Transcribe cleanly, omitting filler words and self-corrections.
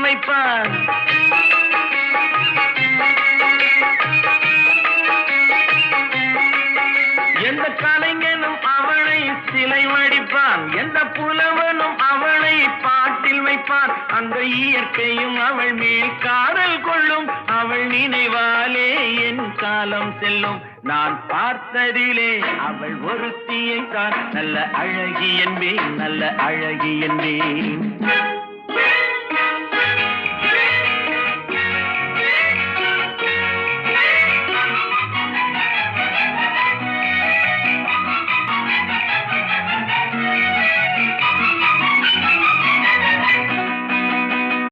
வைப்பார். எந்த கலைஞனும் அவளை சிலை வடிப்பான், எந்த புலவனும் அவளை பாட்டில் வைப்பான். அந்த இயற்கையும் அவள் மேல் காதல் கொள்ளும், அவள் நினைவாலே என் காலம் செல்லும். நான் பார்த்ததிலே அவள் ஒருத்தியை தான் நல்ல அழகி என்பேன், நல்ல அழகி என்பேன்.